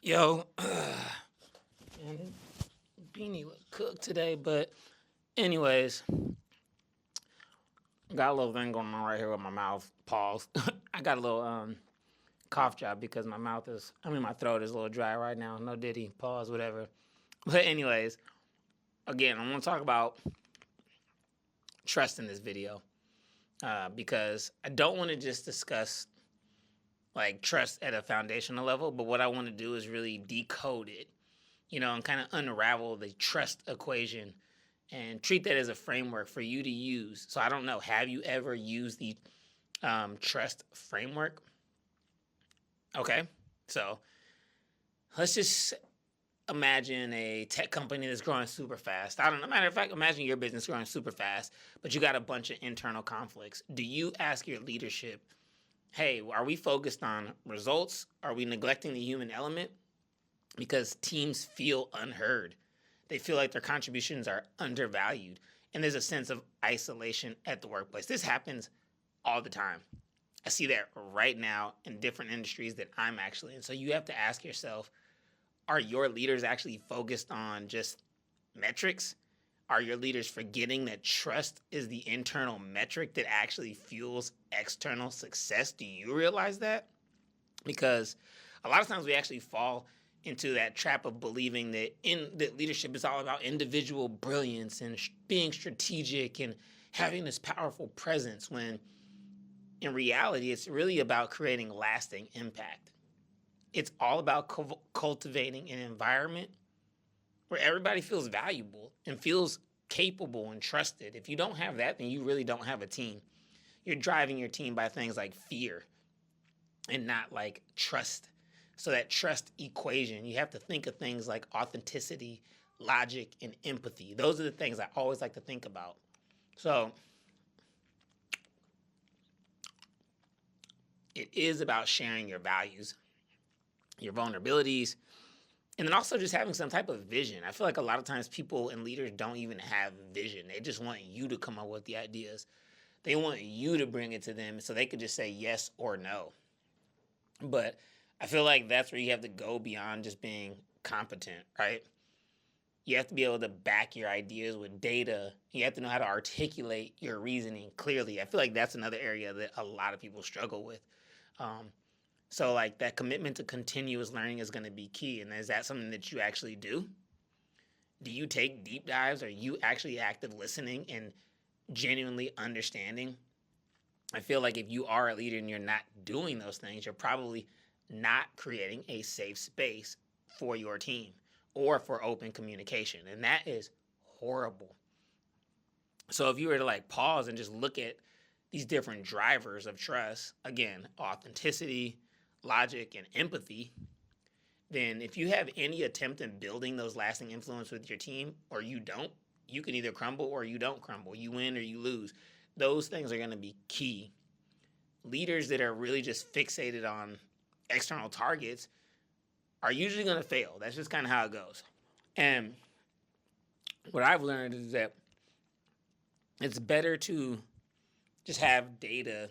Yo, man, this beanie was cooked today, but anyways, got a little thing going on right here with my mouth. Pause. I got a little cough job because my throat is a little dry right now. No diddy. Pause. Whatever. But anyways, again, I want to talk about trust in this video because I don't want to just discuss like trust at a foundational level, but what I want to do is really decode it, and kind of unravel the trust equation and treat that as a framework for you to use. So I don't know, have you ever used the trust framework? Okay, so let's just imagine a tech company that's growing super fast. I don't know. Matter of fact, imagine your business growing super fast, but you got a bunch of internal conflicts. Do you ask your leadership, hey, are we focused on results? Are we neglecting the human element? Because teams feel unheard. They feel like their contributions are undervalued. And there's a sense of isolation at the workplace. This happens all the time. I see that right now in different industries that I'm actually in. So you have to ask yourself, are your leaders actually focused on just metrics? Are your leaders forgetting that trust is the internal metric that actually fuels external success? Do you realize that? Because a lot of times we actually fall into that trap of believing that leadership is all about individual brilliance and being strategic and having this powerful presence, when in reality it's really about creating lasting impact. It's all about cultivating an environment where everybody feels valuable and feels capable and trusted. If you don't have that, then you really don't have a team. You're driving your team by things like fear and not like trust. So that trust equation, you have to think of things like authenticity, logic, and empathy. Those are the things I always like to think about. So it is about sharing your values, your vulnerabilities, and then also just having some type of vision. I feel like a lot of times people and leaders don't even have vision. They just want you to come up with the ideas. They want you to bring it to them so they could just say yes or no. But I feel like that's where you have to go beyond just being competent, right? You have to be able to back your ideas with data. You have to know how to articulate your reasoning clearly. I feel like that's another area that a lot of people struggle with. Um, so, like, that commitment to continuous learning is going to be key. And is that something that you actually do? Do you take deep dives? Are you actually active listening and genuinely understanding? I feel like if you are a leader and you're not doing those things, you're probably not creating a safe space for your team or for open communication. And that is horrible. So if you were to like pause and just look at these different drivers of trust, again, authenticity, logic, and empathy, then if you have any attempt in building those lasting influence with your team, or you don't, you can either crumble or you don't crumble. You win or you lose. Those things are going to be key. Leaders that are really just fixated on external targets are usually going to fail. That's just kind of how it goes. And what I've learned is that it's better to just have data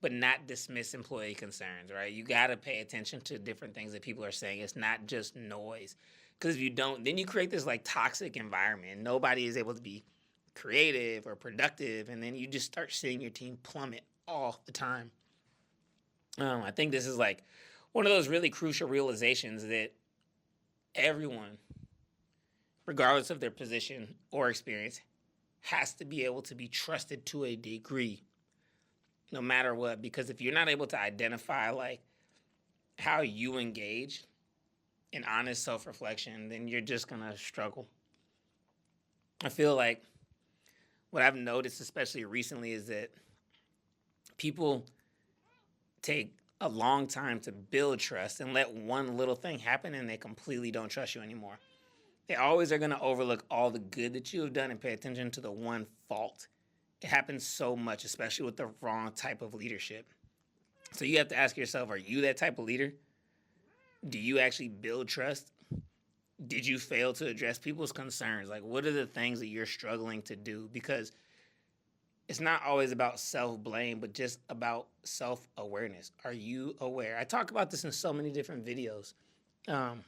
but not dismiss employee concerns, right? You got to pay attention to different things that people are saying. It's not just noise. Because if you don't, then you create this like toxic environment. Nobody is able to be creative or productive. And then you just start seeing your team plummet all the time. I think this is like one of those really crucial realizations that everyone, regardless of their position or experience, has to be able to be trusted to a degree, no matter what. Because if you're not able to identify like how you engage in honest self-reflection, then you're just gonna struggle. I feel like what I've noticed, especially recently, is that people take a long time to build trust and let one little thing happen and they completely don't trust you anymore. They always are going to overlook all the good that you have done and pay attention to the one fault. It happens so much, especially with the wrong type of leadership. So you have to ask yourself, are you that type of leader? Do you actually build trust? Did you fail to address people's concerns? Like, what are the things that you're struggling to do? Because it's not always about self-blame, but just about self-awareness. Are you aware? I talk about this in so many different videos. Um,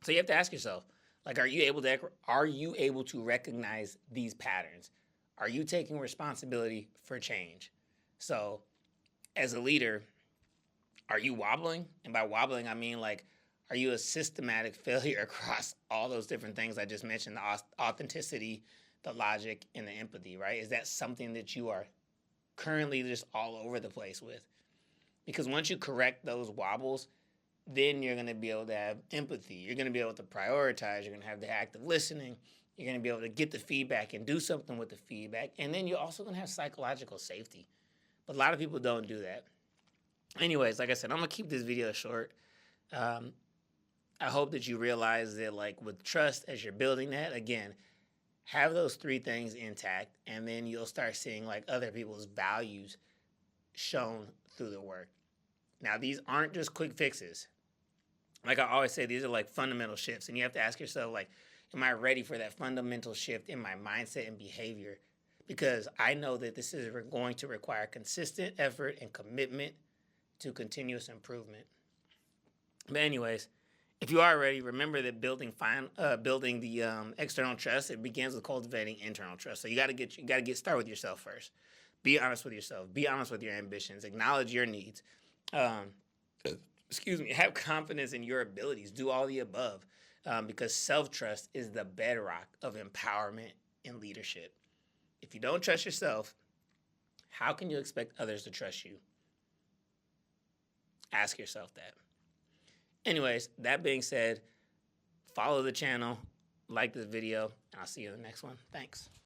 so you have to ask yourself, like, are you able to recognize these patterns? Are you taking responsibility for change? So, as a leader, are you wobbling? And by wobbling, I mean like, are you a systematic failure across all those different things I just mentioned, the authenticity, the logic, and the empathy, right? Is that something that you are currently just all over the place with? Because once you correct those wobbles, then you're going to be able to have empathy. You're going to be able to prioritize. You're going to have the active listening. You're going to be able to get the feedback and do something with the feedback. And then you're also going to have psychological safety. But a lot of people don't do that. Anyways, like I said, I'm going to keep this video short. I hope that you realize that, like, with trust, as you're building that, again, have those three things intact, and then you'll start seeing, like, other people's values shown through the work. Now, these aren't just quick fixes. Like I always say, these are like fundamental shifts, and you have to ask yourself, like, am I ready for that fundamental shift in my mindset and behavior? Because I know that this is going to require consistent effort and commitment to continuous improvement. But anyways, if you are ready, remember that building the external trust, it begins with cultivating internal trust. So you got to get started with yourself first. Be honest with yourself. Be honest with your ambitions. Acknowledge your needs. Have confidence in your abilities. Do all the above, because self-trust is the bedrock of empowerment and leadership. If you don't trust yourself, how can you expect others to trust you? Ask yourself that. Anyways, that being said, follow the channel, like this video, and I'll see you in the next one. Thanks.